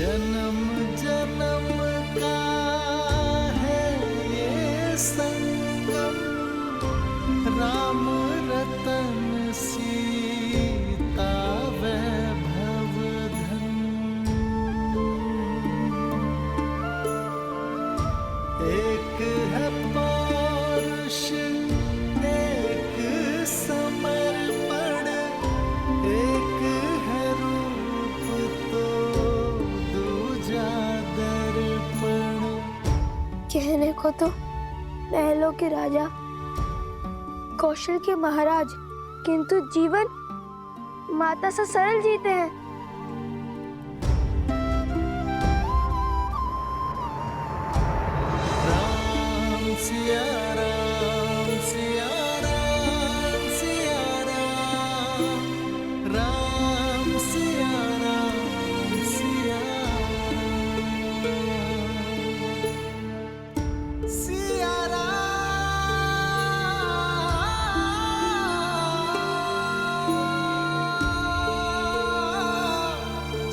जन्म जन्म का है ये संगम, राम रतन सीता वैभव धन। एक है पौरुष एक समर्पण, एक है रूप तो दूजा दर्पण। कहने को तो महलों के राजा, कौशल के महाराज, किंतु जीवन माता सा सरल जीते हैं। राम सिया राम सिया राम सिया राम, राम सिया राम सिया राम, सिया राम,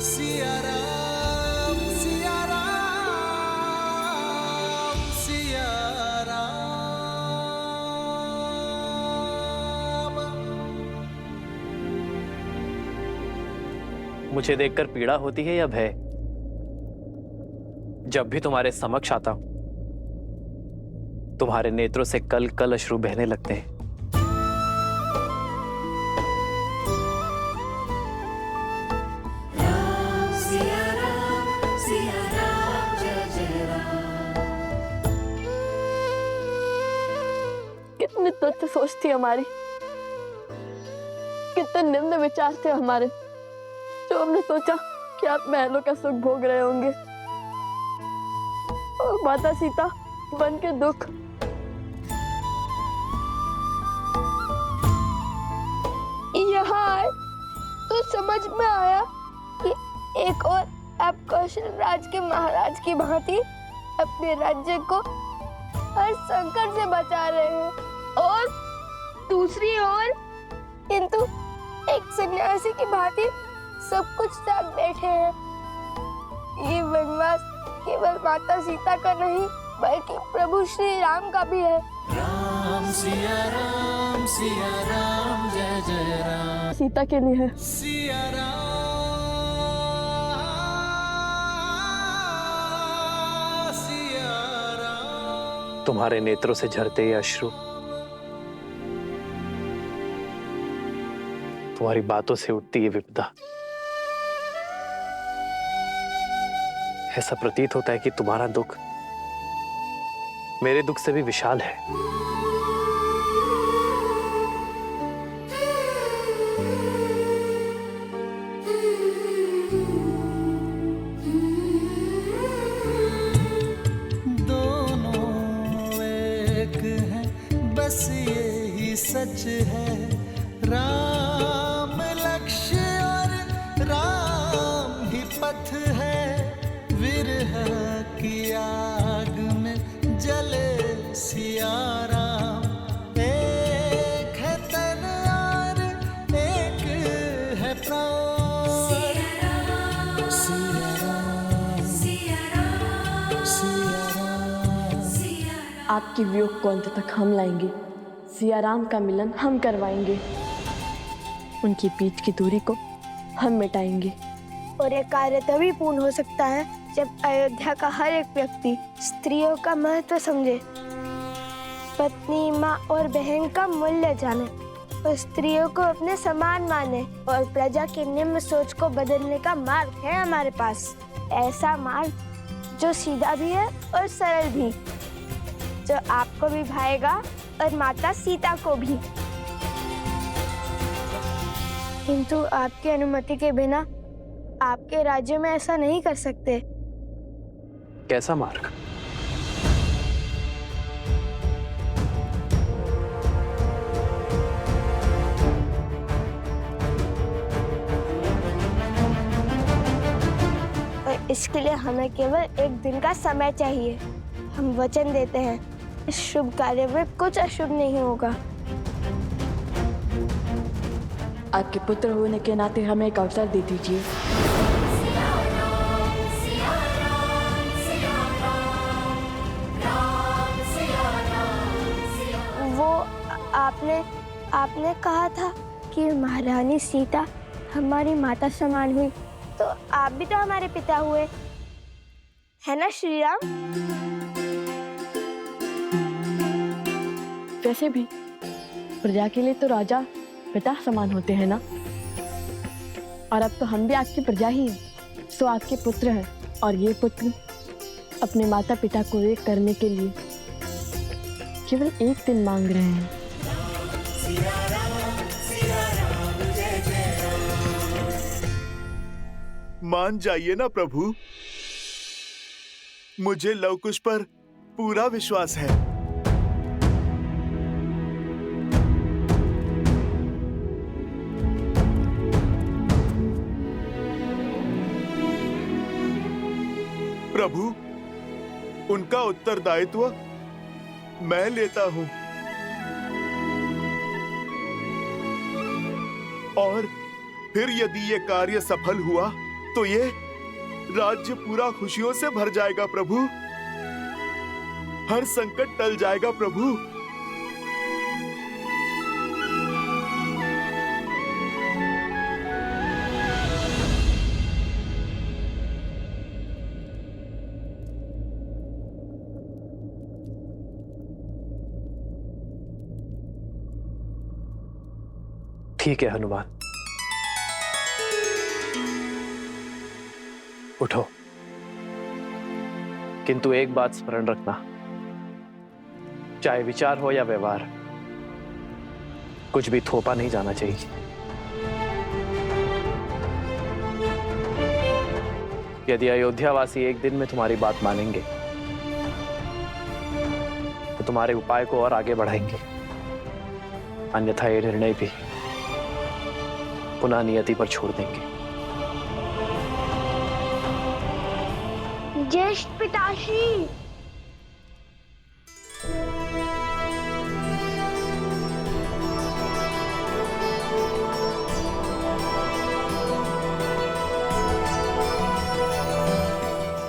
सिया राम सिया राम सिया राम। मुझे देखकर पीड़ा होती है या भय? जब भी तुम्हारे समक्ष आता हूं, तुम्हारे नेत्रों से कल कल अश्रु बहने लगते हैं। कितनी तुच्छ सोच थी हमारी, कितने निम्न विचार थे हमारे, जो हमने सोचा कि आप महलों का सुख भोग रहे होंगे और माता सीता बन के दुख। यहाँ आए तो समझ में आया कि एक और आप कौशल राज के महाराज की भांति अपने राज्य को हर संकट से बचा रहे हैं, और दूसरी ओर किंतु एक सन्यासी की भांति सब कुछ त्याग बैठे हैं। ये वनवास केवल माता सीता का नहीं बल्कि प्रभु श्री राम का भी है। राम सिया राम जय जय राम, सीता के लिए है। सिया राम सिया राम। तुम्हारे नेत्रों से झरते ये अश्रु तुम्हारी बातों से उठती ये विपदा, ऐसा प्रतीत होता है कि तुम्हारा दुख मेरे दुख से भी विशाल है। दोनों एक हैं बस यही सच है, राम लक्ष्य और राम ही पथ है। विरह की आग में जले सिया राम, एक है तन और एक है प्राण। सिया राम सिया राम सिया राम। आपके वियोग को अंत तक हम लाएंगे, सिया राम का मिलन हम करवाएंगे, उनकी पीठ की दूरी को हम मिटाएंगे। और ये कार्य तभी पूर्ण हो सकता है जब अयोध्या का हर एक व्यक्ति स्त्रियों का महत्व समझे, पत्नी, माँ और बहन का मूल्य जाने और स्त्रियों को अपने समान माने। और प्रजा की निम्न सोच को बदलने का मार्ग है हमारे पास, ऐसा मार्ग जो सीधा भी है और सरल भी, जो आपको भी भाएगा और माता सीता को भी। किंतु आपकी अनुमति के बिना आपके राज्य में ऐसा नहीं कर सकते। कैसा मार्ग? और इसके लिए हमें केवल एक दिन का समय चाहिए। हम वचन देते हैं इस शुभ कार्य में कुछ अशुभ नहीं होगा। आपके पुत्र होने के नाते हमें एक अवसर दे दीजिए। आपने कहा था कि महारानी सीता हमारी माता समान हुई, तो आप भी तो हमारे पिता हुए, है ना श्री राम? वैसे भी प्रजा के लिए तो राजा पिता समान होते हैं ना। और अब तो हम भी आपकी प्रजा ही हैं, सो आपके पुत्र हैं। और ये पुत्र अपने माता पिता को एक करने के लिए केवल एक दिन मांग रहे हैं। मान जाइए ना प्रभु, मुझे लव कुश पर पूरा विश्वास है। प्रभु, उनका उत्तरदायित्व मैं लेता हूं। और फिर यदि ये कार्य सफल हुआ तो ये राज्य पूरा खुशियों से भर जाएगा प्रभु। हर संकट टल जाएगा प्रभु। ठीक है हनुमान, उठो। किंतु एक बात स्मरण रखना, चाहे विचार हो या व्यवहार, कुछ भी थोपा नहीं जाना चाहिए। यदि अयोध्यावासी एक दिन में तुम्हारी बात मानेंगे तो तुम्हारे उपाय को और आगे बढ़ाएंगे, अन्यथा ये निर्णय भी पुनः नियति पर छोड़ देंगे। ज्येष्ठ पिताश्री,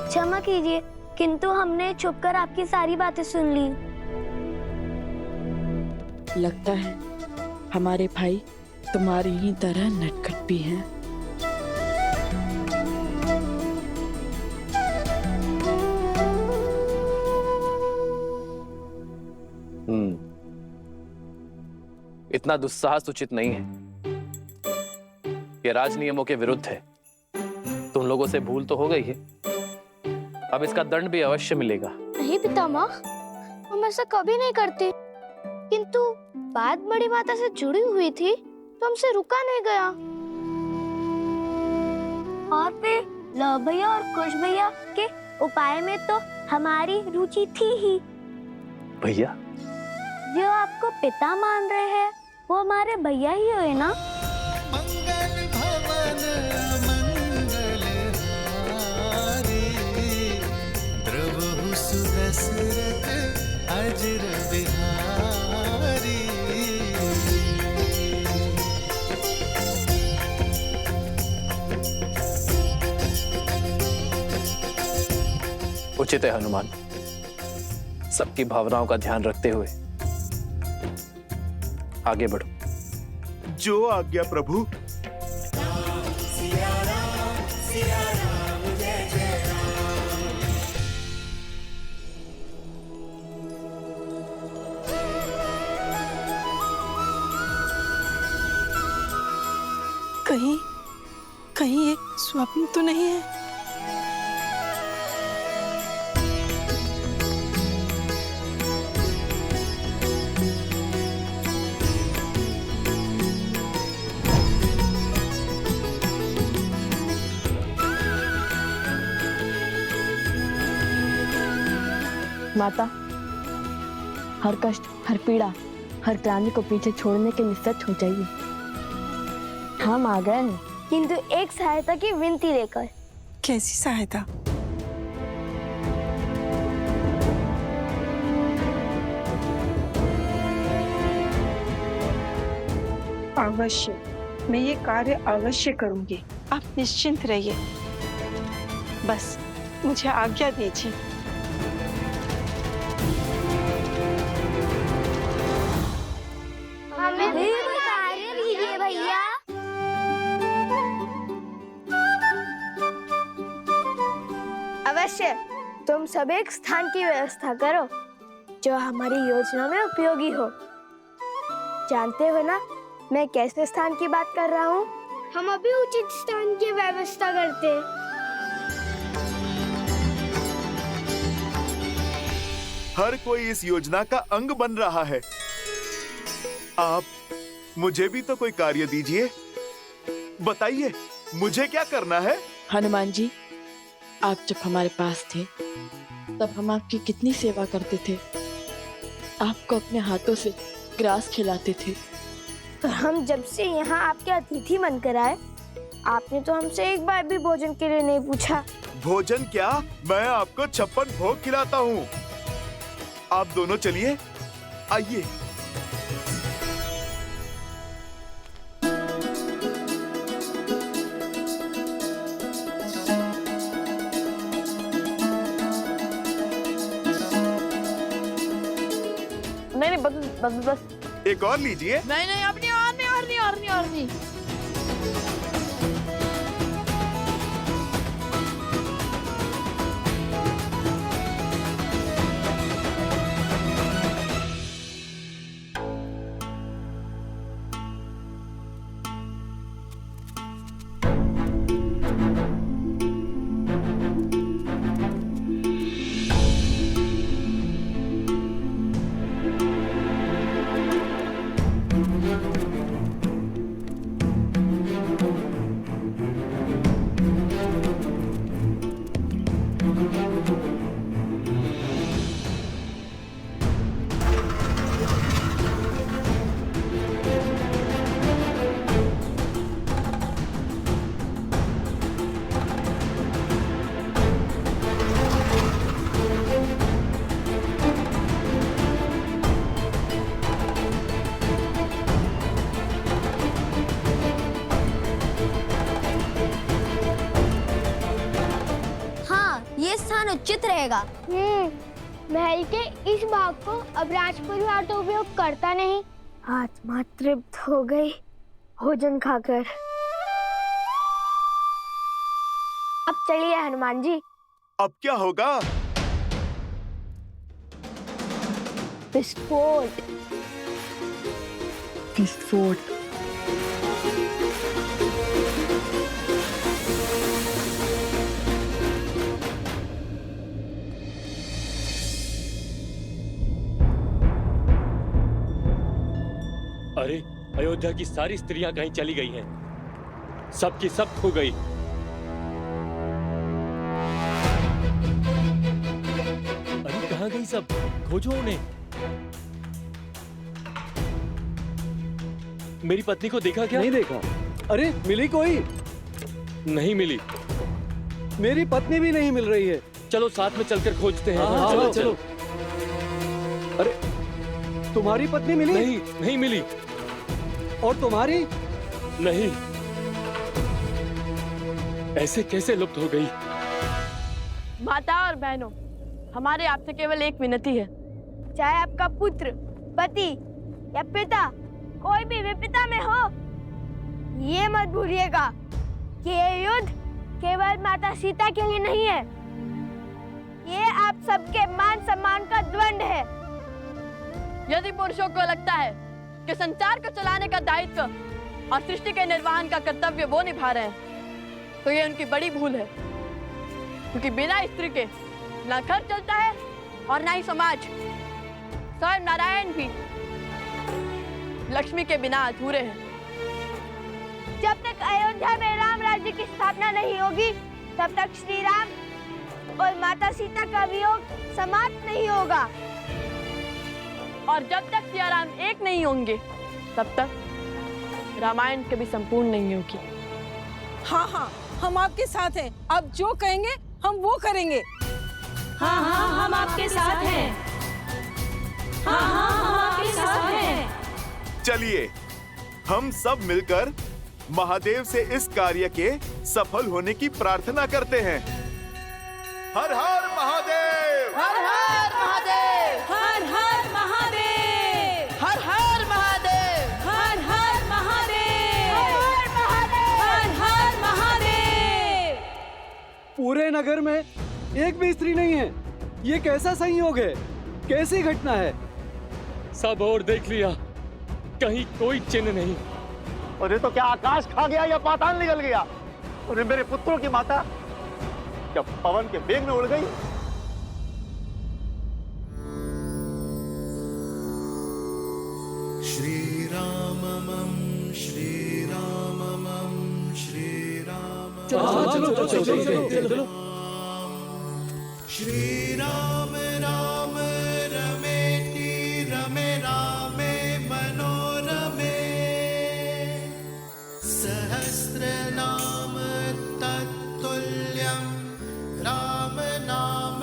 क्षमा कीजिए, किंतु हमने छुपकर आपकी सारी बातें सुन ली। लगता है हमारे भाई तुम्हारी ही तरह नटखट भी हैं। इतना दुस्साहस उचित नहीं है। ये राज नियमों के विरुद्ध है। तुम लोगों से भूल तो हो गई है, अब इसका दंड भी अवश्य मिलेगा। नहीं पितामह, हम ऐसा कभी नहीं करते, किंतु बात बड़ी माता से जुड़ी हुई थी तो हमसे रुका नहीं गया। और फिर लव भैया और कुश भैया के उपाय में तो हमारी रुचि थी ही। भैया? जो आपको पिता मान रहे हैं वो हमारे भैया ही हुए ना। मंगल भवन मंगल हारी, द्रवहु सुदशरथ अजर बिहारी। उचित है हनुमान, सबकी भावनाओं का ध्यान रखते हुए आगे बढ़ो। जो आज्ञा प्रभु। कहीं कहीं ये स्वप्न तो नहीं है? माता, हर कष्ट, हर पीड़ा, हर क्लांति को पीछे छोड़ने के लिए सच हो जाइए। हम आ गए हैं, किंतु एक सहायता की विनती लेकर। कैसी सहायता? अवश्य, मैं ये कार्य अवश्य करूंगी। आप निश्चिंत रहिए, बस मुझे आज्ञा दीजिए। तुम सब एक स्थान की व्यवस्था करो जो हमारी योजना में उपयोगी हो। जानते हो ना मैं कैसे स्थान की बात कर रहा हूँ? हम अभी उचित स्थान की व्यवस्था करते हैं। हर कोई इस योजना का अंग बन रहा है। आप मुझे भी तो कोई कार्य दीजिए। बताइए मुझे क्या करना है? हनुमान जी, आप जब हमारे पास थे तब हम आपकी कितनी सेवा करते थे। आपको अपने हाथों से ग्रास खिलाते थे। पर हम जब से यहाँ आपके अतिथि बनकर आए, आपने तो हमसे एक बार भी भोजन के लिए नहीं पूछा। भोजन क्या, मैं आपको 56 भोग खिलाता हूँ। आप दोनों चलिए, आइए। नहीं बस एक और लीजिए। नहीं अब नहीं, और नहीं। उचित रहेगा। महल के इस भाग को अब राज परिवार तो उपयोग करता नहीं। आत्मा तृप्त हो गई भोजन खाकर। अब चलिए हनुमान जी। अब क्या होगा? विस्फोट। विस्फोट। अरे अयोध्या की सारी स्त्रियां कहीं चली गई हैं। सब की सब खो गई। अरे कहाँ गई सब? खोजो उन्हें। मेरी पत्नी को देखा क्या? नहीं देखा। अरे मिली कोई? नहीं मिली। मेरी पत्नी भी नहीं मिल रही है। चलो साथ में चलकर खोजते हैं। हाँ, चलो। अरे तुम्हारी पत्नी मिली? नहीं मिली। और तुम्हारी? नहीं। ऐसे कैसे लुप्त हो गई? माता और बहनों, हमारे आपसे केवल एक विनती है। चाहे आपका पुत्र, पति या पिता कोई भी विपदा में हो, ये मत भूलिएगा कि ये युद्ध केवल माता सीता के लिए नहीं है। ये आप सबके मान सम्मान का द्वंद है। यदि पुरुषों को लगता है कि संसार को चलाने का दायित्व और सृष्टि के निर्वहन का कर्तव्य वो निभा रहे हैं, तो ये उनकी बड़ी भूल है। क्योंकि बिना स्त्री के ना घर चलता है और ना ही समाज। स्वयं नारायण भी लक्ष्मी के बिना अधूरे हैं। जब तक अयोध्या में राम राज्य की स्थापना नहीं होगी, तब तक श्री राम और माता सीता का वियोग समाप्त नहीं होगा। और जब तक सिया राम एक नहीं होंगे, तब तक रामायण कभी संपूर्ण नहीं होगी। हाँ हाँ, हम आपके साथ हैं। आप जो कहेंगे हम वो करेंगे। हाँ हाँ, हम आपके साथ हैं। हाँ हाँ, हम आपके साथ हैं। चलिए हम सब मिलकर महादेव से इस कार्य के सफल होने की प्रार्थना करते हैं। हर हर महादेव! हर हर महादेव! हर हर महादेव! हर हर महादेव! हर हर महादेव! हर हर महादेव! हर हर महादेव! पूरे नगर में एक भी स्त्री नहीं है। ये कैसा संयोग है? कैसी घटना है? सब और देख लिया, कहीं कोई चिन्ह नहीं। अरे तो क्या आकाश खा गया या पाताल निकल गया? अरे मेरे पुत्रों की माता क्या पवन के वेग में उड़ गई? श्रीराममं श्रीराममं श्रीराम चलो। श्रीराम राम रमेति रमे रामे मनोरमे सहस्रनाम तत्तुल्यं राम नाम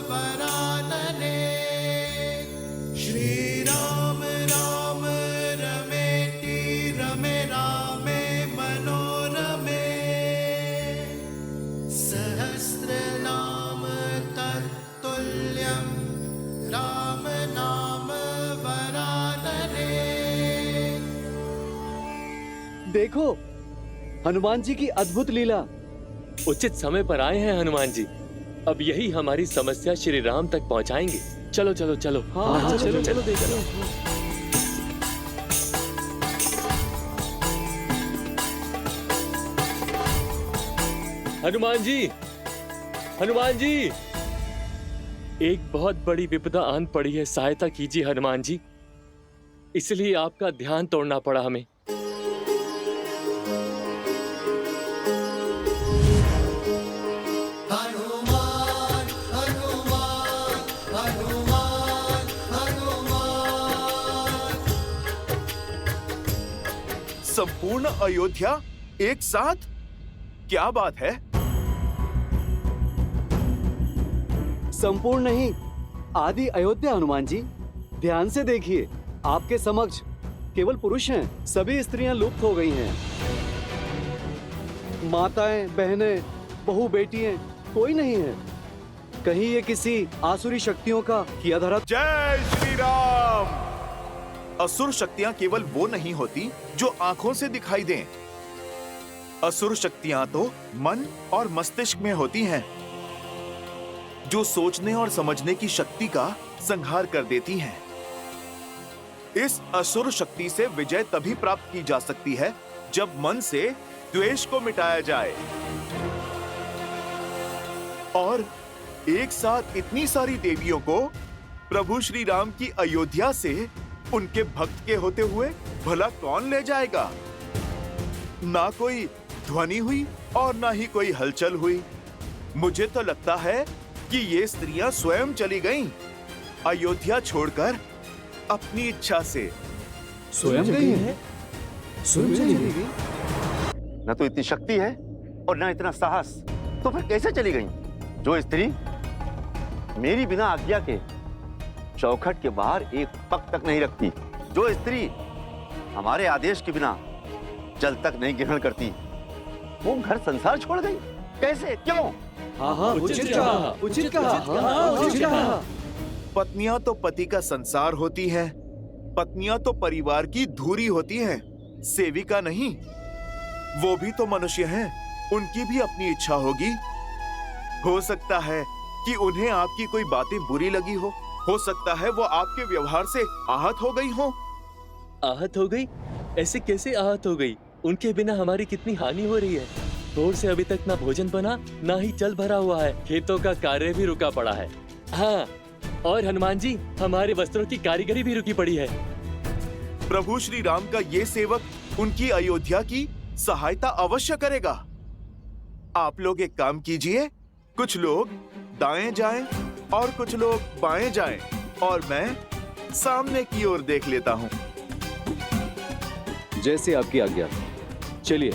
वरानने। श्रीराम राम रमेति रमे रामे मनोरमे सहस्रनाम तत्तुल्यं राम नाम वरानने। देखो हनुमान जी की अद्भुत लीला। उचित समय पर आए हैं हनुमान जी। अब यही हमारी समस्या श्री राम तक पहुंचाएंगे। चलो चलो चलो। हाँ, चलो चलो देखो। हनुमान जी, हनुमान जी, एक बहुत बड़ी विपदा आन पड़ी है, सहायता कीजिए हनुमान जी। इसलिए आपका ध्यान तोड़ना पड़ा हमें। हनुमान हनुमान हनुमान हनुमान। संपूर्ण अयोध्या एक साथ? क्या बात है? संपूर्ण नहीं, आदि अयोध्या हनुमान जी। ध्यान से देखिए, आपके समक्ष केवल पुरुष हैं, सभी स्त्रियां लुप्त हो गई हैं। माताएं, बहनें, बहू, बेटियां कोई नहीं है। कहीं ये किसी आसुरी शक्तियों का किया धरा। जय श्री राम। असुर शक्तियां केवल वो नहीं होती जो आंखों से दिखाई दें। असुर शक्तियां तो मन और मस्तिष्क में होती हैं, जो सोचने और समझने की शक्ति का संहार कर देती हैं। इस असुर शक्ति से विजय तभी प्राप्त की जा सकती है जब मन से द्वेष को मिटाया जाए। और एक साथ इतनी सारी देवियों को प्रभु श्री राम की अयोध्या से उनके भक्त के होते हुए भला कौन ले जाएगा? ना कोई ध्वनि हुई और ना ही कोई हलचल हुई। मुझे तो लगता है कि ये स्त्रियां स्वयं चली गईं, अयोध्या छोड़कर अपनी इच्छा से। स्वयं गई है? स्वयं चली गई? न तो इतनी शक्ति है और न इतना साहस, तो फिर कैसे चली गई? जो स्त्री मेरी बिना आज्ञा के चौखट के बाहर एक पग तक नहीं रखती, जो स्त्री हमारे आदेश के बिना जल तक नहीं ग्रहण करती, वो घर संसार छोड़ गई। कैसे? क्यों? हाँ, उचित कहा, उचित कहा। पत्नियां तो पति का संसार होती हैं, पत्नियां तो परिवार की धुरी होती हैं, सेविका नहीं। वो भी तो मनुष्य हैं, उनकी भी अपनी इच्छा होगी। हो सकता है कि उन्हें आपकी कोई बातें बुरी लगी हो सकता है वो आपके व्यवहार से आहत हो गई हो। आहत हो गई? ऐसे कैसे आहत हो गई? उनके बिना हमारी कितनी हानि हो रही है। भोर से अभी तक ना भोजन बना, ना ही जल भरा हुआ है। खेतों का कार्य भी रुका पड़ा है। हाँ, और हनुमान जी, हमारे वस्त्रों की कारीगरी भी रुकी पड़ी है। प्रभु श्री राम का ये सेवक उनकी अयोध्या की सहायता अवश्य करेगा। आप लोग एक काम कीजिए, कुछ लोग दाएं जाएं और कुछ लोग बाएं जाएं, और मैं सामने की ओर देख लेता हूँ। जैसे आपकी आज्ञा। चलिए।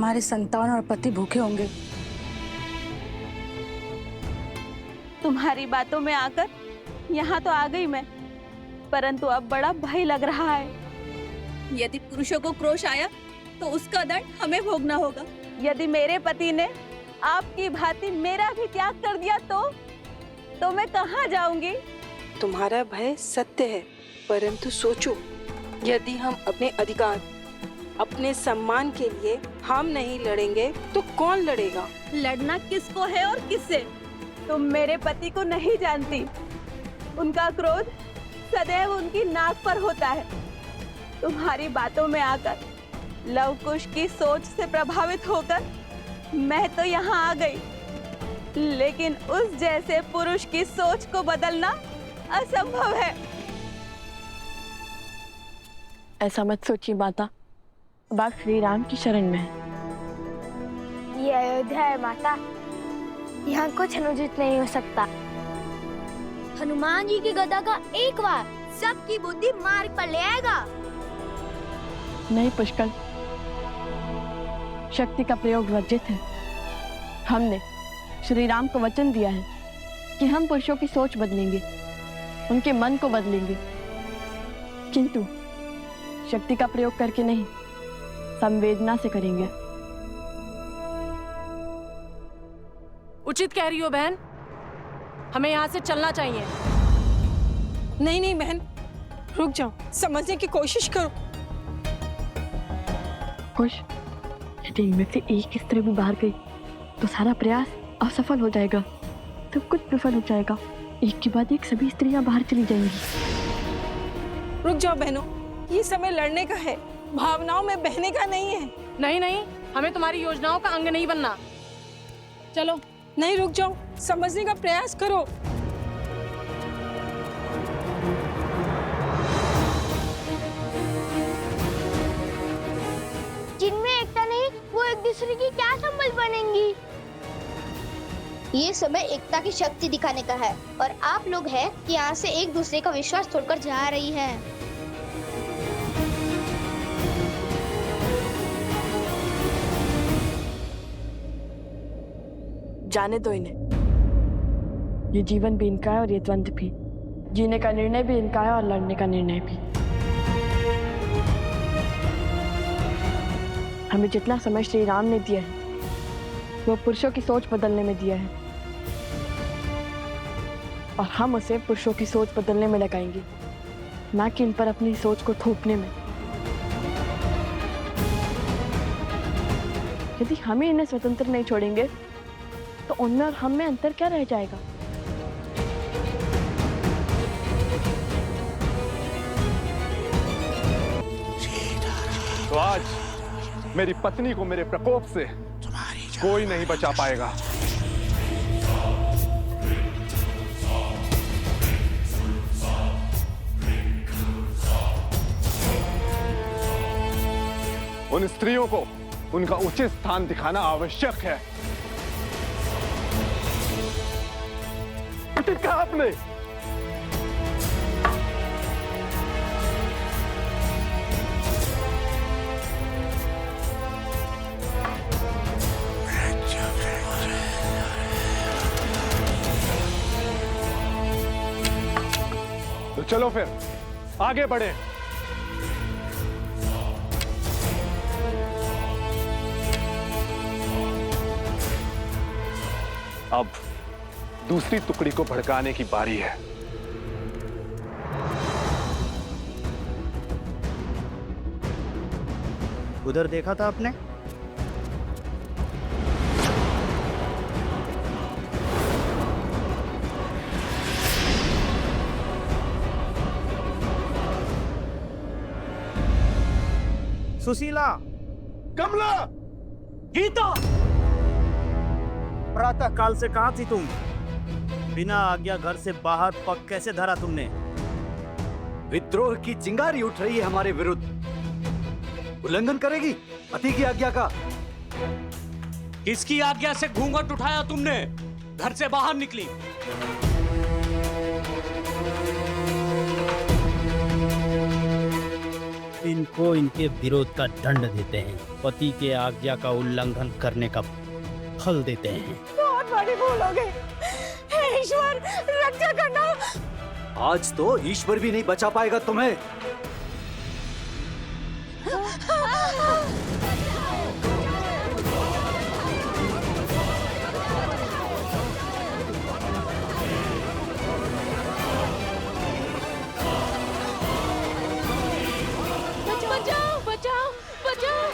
हमारे संतान और पति भूखे होंगे। तुम्हारी बातों में आकर यहाँ तो आ गई मैं, परंतु अब बड़ा भय लग रहा है। यदि पुरुषों को क्रोध आया तो उसका दंड हमें भोगना होगा। यदि मेरे पति ने आपकी भांति मेरा भी त्याग कर दिया तो मैं कहाँ जाऊंगी? तुम्हारा भय सत्य है, परंतु सोचो, यदि हम अपने अधिकार, अपने सम्मान के लिए हम नहीं लड़ेंगे तो कौन लड़ेगा? लड़ना किसको है और किससे? तुम मेरे पति को नहीं जानती। उनका क्रोध सदैव उनकी नाक पर होता है। तुम्हारी बातों में आकर, लव कुश की सोच से प्रभावित होकर मैं तो यहाँ आ गई, लेकिन उस जैसे पुरुष की सोच को बदलना असंभव है। ऐसा मत सोचिए माता, अब आप श्री राम की शरण में हैं। ये अयोध्या है माता, यहाँ कुछ अनुचित नहीं हो सकता। हनुमान जी की गदा का एक वार सबकी बुद्धि मार्ग पर ले आएगा। नहीं पुष्कर, शक्ति का प्रयोग वर्जित है। हमने श्री राम को वचन दिया है कि हम पुरुषों की सोच बदलेंगे, उनके मन को बदलेंगे, किंतु शक्ति का प्रयोग करके नहीं, संवेदना से करेंगे। उचित कह रही हो बहन, हमें यहाँ से चलना चाहिए। नहीं नहीं बहन, रुक जाओ, समझने की कोशिश करो। खुश, यदि इनमें से एक स्त्री भी बाहर गई तो सारा प्रयास असफल हो जाएगा, सब कुछ विफल हो जाएगा। एक के बाद एक सभी स्त्रियां बाहर चली जाएंगी। रुक जाओ बहनों, ये समय लड़ने का है, भावनाओं में बहने का नहीं है। नहीं नहीं, हमें तुम्हारी योजनाओं का अंग नहीं बनना। चलो। नहीं, रुक जाओ, समझने का प्रयास करो। जिनमें एकता नहीं, वो एक दूसरे की क्या संबल बनेंगी? ये समय एकता की शक्ति दिखाने का है, और आप लोग हैं कि यहाँ से एक दूसरे का विश्वास तोड़कर जा रही हैं। जाने दो इन्हें। ये जीवन भी इनका है और ये द्वंद्व भी। जीने का निर्णय भी इनका है और लड़ने का निर्णय भी। हमें जितना समय श्री राम ने दिया है, वो पुरुषों की सोच बदलने में दिया है, और हम उसे पुरुषों की सोच बदलने में लगाएंगे, ना कि इन पर अपनी सोच को थोपने में। यदि हम ही इन्हें स्वतंत्र नहीं छोड़ेंगे तो उनमें और हम में अंतर क्या रह जाएगा? तो आज मेरी पत्नी को मेरे प्रकोप से कोई नहीं बचा पाएगा। उन स्त्रियों को उनका उचित स्थान दिखाना आवश्यक है। उचित कहा आपने। तो चलो फिर आगे बढ़े। अब दूसरी टुकड़ी को भड़काने की बारी है। उधर देखा था आपने? सुशीला, कमला, गीता, प्रातः काल से कहां थी तुम? बिना आज्ञा घर से बाहर पग कैसे धरा तुमने? विद्रोह की चिंगारी उठ रही है हमारे विरुद्ध। उल्लंघन करेगी पति की आज्ञा का। किसकी आज्ञा से घूंघट उठाया तुमने? घर से बाहर निकली। इनको इनके विरोध का दंड देते हैं, पति के आज्ञा का उल्लंघन करने का फल देते हैं। बहुत बड़ी भूल हो गई। हे ईश्वर, रक्षा करना। आज तो ईश्वर भी नहीं बचा पाएगा तुम्हें। बचाओ, बचाओ, बचाओ।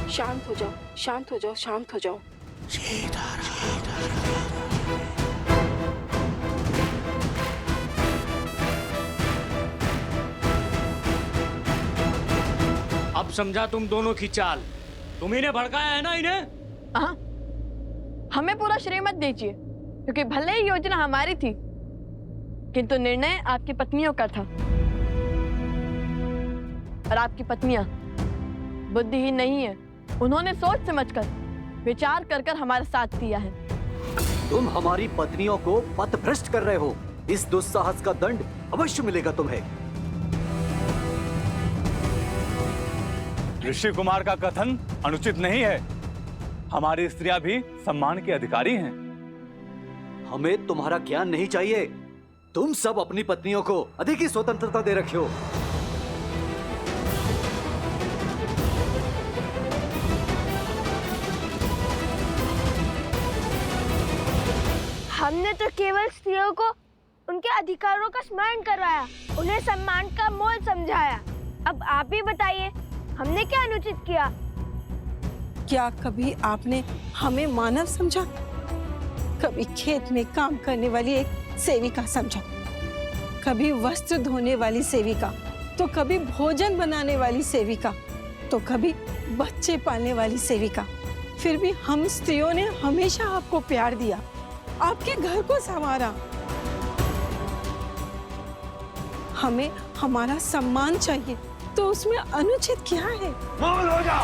शांत हो जाओ, शांत हो जाओ, शांत हो जाओ। अब समझा तुम दोनों की चाल। तुम इन्हें भड़काया है ना इन्हें? हाँ, हमें पूरा श्रेय मत दीजिए, क्योंकि भले ही योजना हमारी थी, किंतु निर्णय आपकी पत्नियों का था। और आपकी पत्नियां बुद्धिहीन नहीं है, उन्होंने सोच समझकर विचार कर कर हमारा साथ दिया है। तुम हमारी पत्नियों को पथभ्रष्ट कर रहे हो। इस दुस्साहस का दंड अवश्य मिलेगा तुम्हें। ऋषि कुमार का कथन अनुचित नहीं है। हमारी स्त्रियां भी सम्मान के अधिकारी हैं। हमें तुम्हारा ज्ञान नहीं चाहिए। तुम सब अपनी पत्नियों को अधिक ही स्वतंत्रता दे रखे हो। हमने तो केवल स्त्रियों को उनके अधिकारों का स्मरण करवाया, उन्हें सम्मान का मोल समझाया। अब आप ही बताइए, हमने क्या अनुचित किया? क्या कभी आपने हमें मानव समझा? कभी खेत में काम करने वाली एक सेविका समझा, कभी वस्त्र धोने वाली सेविका, तो कभी भोजन बनाने वाली सेविका, तो कभी बच्चे पालने वाली सेविका। फिर भी हम स्त्रियों ने हमेशा आपको प्यार दिया, आपके घर को संवारा। हमें हमारा सम्मान चाहिए, तो उसमें अनुचित क्या है? मौन हो जा।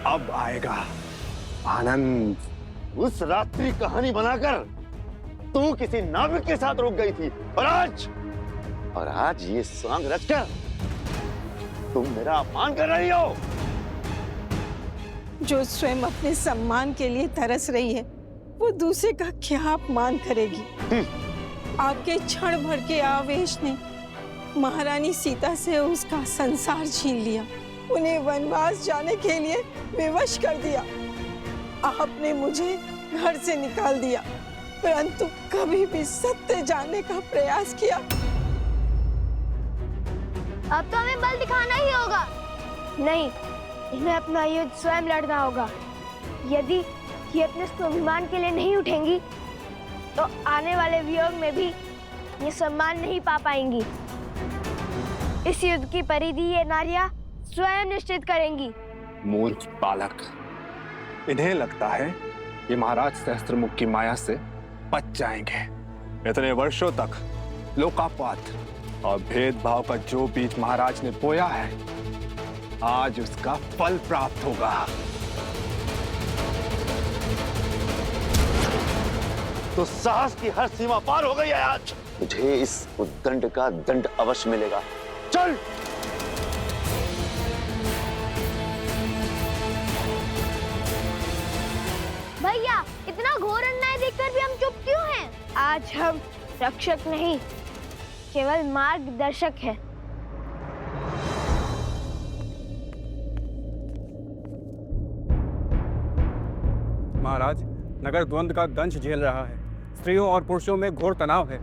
अब आएगा आनंद। उस रात्रि कहानी बनाकर तू किसी नाविक के साथ रुक गई थी, और आज ये सॉन्ग रचकर तुम मेरा अपमान कर रही हो। जो स्वयं अपने सम्मान के लिए तरस रही है, वो दूसरे का क्या अपमान करेगी? आपके क्षण भर के आवेश ने महारानी सीता से उसका संसार छीन लिया, उन्हें वनवास जाने के लिए विवश कर दिया। आपने मुझे घर से निकाल दिया, परंतु कभी भी सत्य जानने का प्रयास किया? अब तो हमें बल दिखाना ही होगा। नहीं, इन्हें अपना युद्ध स्वयं लड़ना होगा। यदि ये अपने स्वाभिमान के लिए नहीं उठेंगी, तो आने वाले वियोग में भी ये सम्मान नहीं पा पाएंगी। इस युद्ध की परिधि ये नारियां स्वयं निश्चित करेंगी। मूर्ख बालक, इन्हें लगता है ये महाराज सहस्त्रमुख की माया से बच जाएंगे। इतने वर्षों तक लोकापात और भेदभाव का जो बीज महाराज ने बोया है, आज उसका फल प्राप्त होगा। तो साहस की हर सीमा पार हो गई है आज। मुझे इस उद्दंड का दंड अवश्य मिलेगा। चल। भैया, इतना घोर अन्याय देखकर भी हम चुप क्यों हैं? आज हम रक्षक नहीं, केवल मार्गदर्शक है। महाराज, नगर द्वंद्व का दंश झेल रहा है। स्त्रियों और पुरुषों में घोर तनाव है।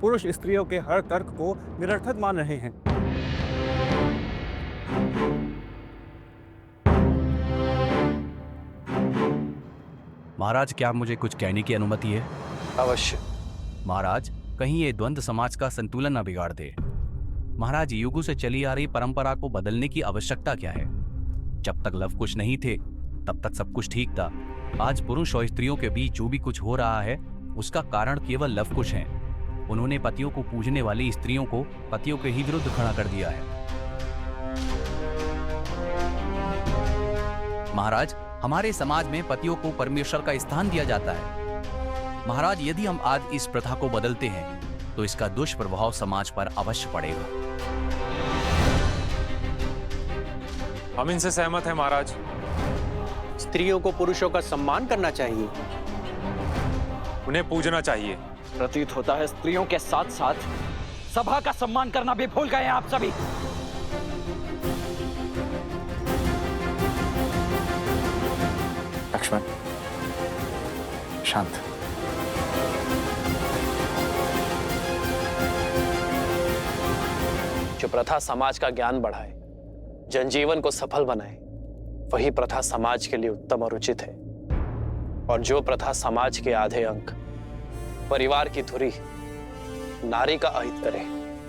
पुरुष स्त्रियों के हर तर्क को निरर्थक मान रहे हैं। महाराज, क्या मुझे कुछ कहने की अनुमति है? अवश्य। महाराज, कहीं ये द्वंद्व समाज का संतुलन न बिगाड़ दे। महाराज, युगों से चली आ रही परंपरा को बदलने की आवश्यकता क्या है? जब तक लव कुश नहीं थे तब तक सब कुछ ठीक था। आज पुरुष और स्त्रियों के बीच जो भी कुछ हो रहा है उसका कारण केवल लव कुश है। उन्होंने पतियों को पूजने वाली स्त्रियों को पतियों के ही विरुद्ध खड़ा कर दिया है। महाराज, हमारे समाज में पतियों को परमेश्वर का स्थान दिया जाता है। महाराज, यदि हम आज इस प्रथा को बदलते हैं तो इसका दुष्प्रभाव समाज पर अवश्य पड़ेगा। हम इनसे सहमत हैं महाराज। स्त्रियों को पुरुषों का सम्मान करना चाहिए, उन्हें पूजना चाहिए। प्रतीत होता है स्त्रियों के साथ साथ सभा का सम्मान करना भी भूल गए हैं आप सभी। लक्ष्मण, शांत। जो प्रथा समाज का ज्ञान बढ़ाए, जनजीवन को सफल बनाए, वही प्रथा समाज के लिए उत्तम और उचित है। और जो प्रथा समाज के आधे अंक, परिवार की धुरी, नारी का अहित करे,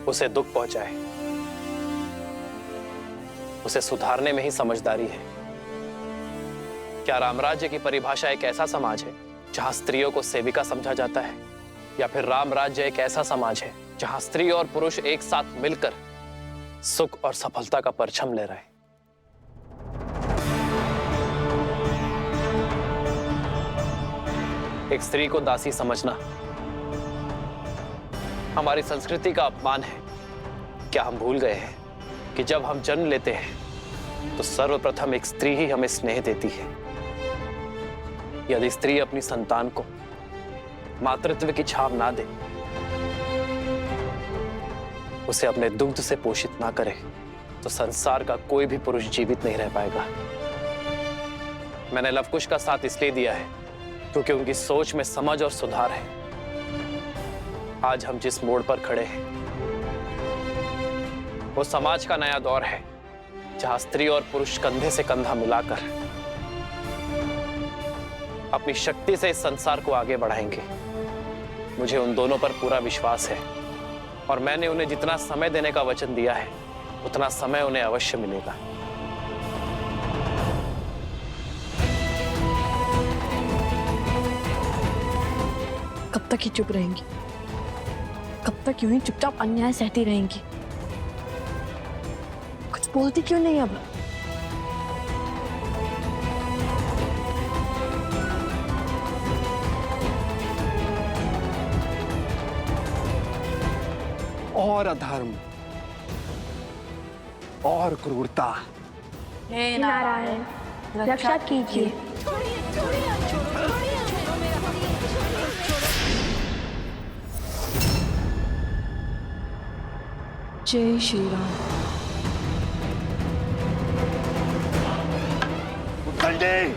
उसे दुख पहुंचाए, उसे सुधारने में ही समझदारी है। क्या रामराज्य की परिभाषा एक ऐसा समाज है जहां स्त्रियों को सेविका समझा जाता है, या फिर रामराज्य एक ऐसा समाज है जहां स्त्री और पुरुष एक साथ मिलकर सुख और सफलता का परचम ले रहे हैं? एक स्त्री को दासी समझना हमारी संस्कृति का अपमान है। क्या हम भूल गए हैं कि जब हम जन्म लेते हैं तो सर्वप्रथम एक स्त्री ही हमें स्नेह देती है। यदि स्त्री अपनी संतान को मातृत्व की छाप ना दे, उसे अपने दुग्ध से पोषित ना करे, तो संसार का कोई भी पुरुष जीवित नहीं रह पाएगा। मैंने लवकुश का साथ इसलिए दिया है क्योंकि उनकी सोच में समझ और सुधार है। आज हम जिस मोड़ पर खड़े हैं वो समाज का नया दौर है, जहां स्त्री और पुरुष कंधे से कंधा मिलाकर अपनी शक्ति से इस संसार को आगे बढ़ाएंगे। मुझे उन दोनों पर पूरा विश्वास है और मैंने उन्हें जितना समय देने का वचन दिया है उतना समय उन्हें अवश्य मिलेगा। कब तक ही चुप रहेंगी? कब तक यूं ही चुपचाप अन्याय सहती रहेंगी? कुछ बोलती क्यों नहीं अब? और अधर्म और क्रूरता। हे नारायण, रक्षा कीजिए। जय श्री राम। संजय,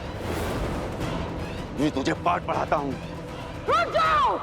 मैं तुझे पाठ पढ़ाता हूँ। रुक जाओ!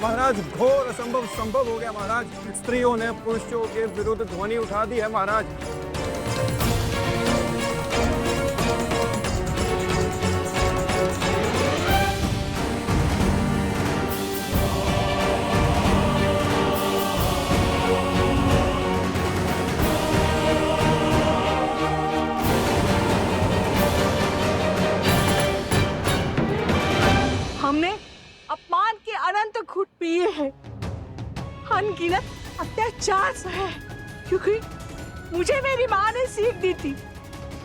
महाराज, घोर असंभव संभव हो गया महाराज। स्त्रियों ने पुरुषों के विरुद्ध ध्वनि उठा दी है महाराज। हमने अपमान के अनंत घुट पिए हैं, अनगिनत अत्याचार सहे, क्योंकि मुझे मेरी माँ ने सीख दी थी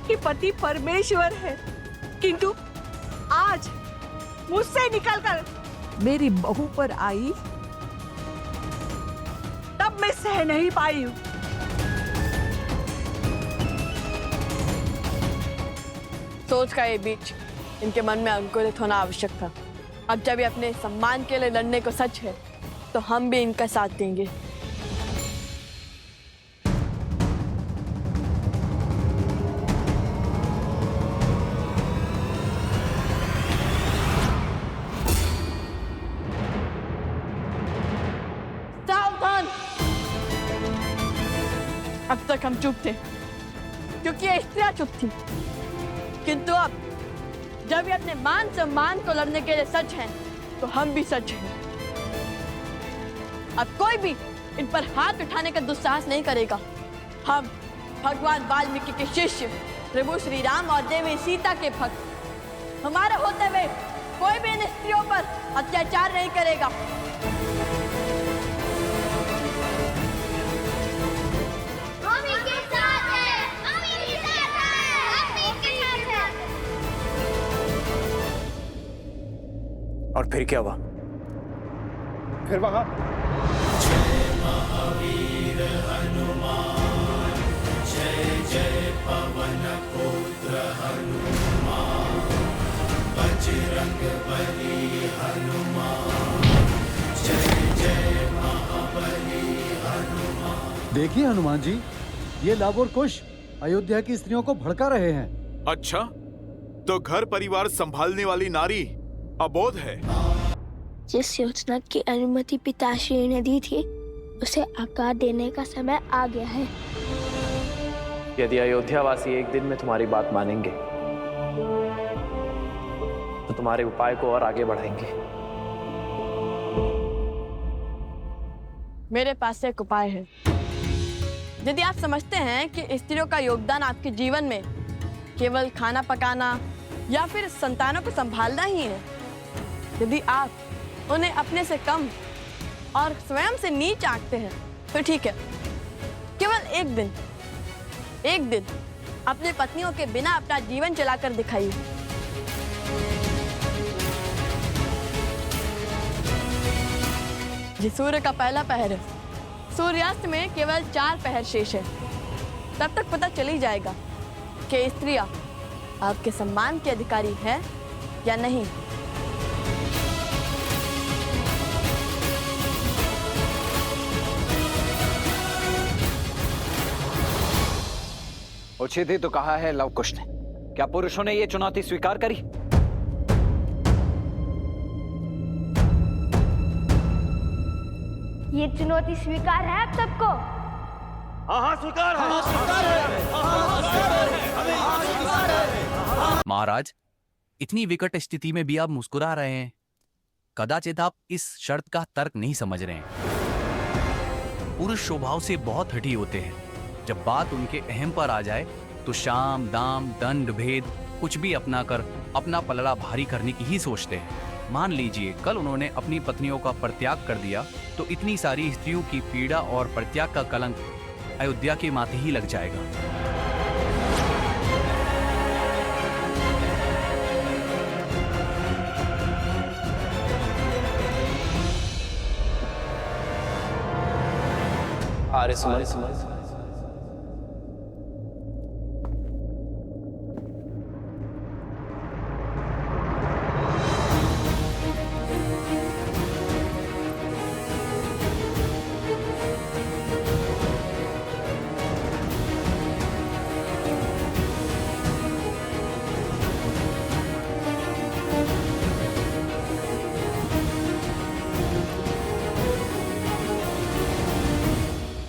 कि पति परमेश्वर है। किंतु आज मुझसे निकलकर मेरी बहू पर आई मैं सह नहीं पाई हूँ। सोच का ये बीच इनके मन में अंकुरित होना आवश्यक था। अब जब ये अपने सम्मान के लिए लड़ने को सच है, तो हम भी इनका साथ देंगे। सावधान! अब तक हम चुप थे, क्योंकि ये स्त्रियां चुप थी, किंतु अब जब ये अपने मान सम्मान को लड़ने के लिए सच हैं, तो हम भी सच हैं। अब कोई भी इन पर हाथ उठाने का दुस्साहस नहीं करेगा। हम भगवान वाल्मीकि के शिष्य प्रभु श्री राम और देवी सीता के भक्त, हमारे होते हुए कोई भी इन स्त्रियों पर अत्याचार नहीं करेगा। और फिर क्या हुआ? फिर वहां जय महावीर हनुमान, जय जय पवन पुत्र हनुमान, बजरंग बली हनुमान, जय जय महाबली हनुमान। देखिए हनुमान जी, ये लव और कुश अयोध्या की स्त्रियों को भड़का रहे हैं। अच्छा, तो घर परिवार संभालने वाली नारी अबोध है। जिस योजना की अनुमति पिताश्री ने दी थी, उसे आकार देने का समय आ गया है। यदि अयोध्यावासी एक दिन में तुम्हारी बात मानेंगे, तो तुम्हारे उपाय को और आगे बढ़ाएंगे। मेरे पास एक उपाय है। यदि आप समझते हैं कि स्त्रियों का योगदान आपके जीवन में केवल खाना पकाना या फिर संतानों को संभालना ही है, यदि आप उन्हें अपने से कम और स्वयं से नीच आंकते हैं, तो ठीक है, केवल एक दिन अपने पत्नियों के बिना अपना जीवन चलाकर दिखाइए। ये सूर्य का पहला पहर है। सूर्यास्त में केवल 4 पहर शेष है। तब तक पता चल ही जाएगा कि स्त्रियां आपके सम्मान के अधिकारी है या नहीं। उचित ही तो कहा है लव कुश ने। क्या पुरुषों ने ये चुनौती स्वीकार करी? ये चुनौती स्वीकार है आप सबको? हाँ स्वीकार है। महाराज, इतनी विकट स्थिति में भी आप मुस्कुरा रहे हैं। कदाचित आप इस शर्त का तर्क नहीं समझ रहे हैं। पुरुष स्वभाव से बहुत हठी होते हैं। जब बात उनके अहम पर आ जाए तो शाम दाम दंड भेद कुछ भी अपना कर अपना पलड़ा भारी करने की ही सोचते हैं। मान लीजिए कल उन्होंने अपनी पत्नियों का परित्याग कर दिया, तो इतनी सारी स्त्रियों की पीड़ा और परित्याग का कलंक अयोध्या के माथे ही लग जाएगा। आर्य समाज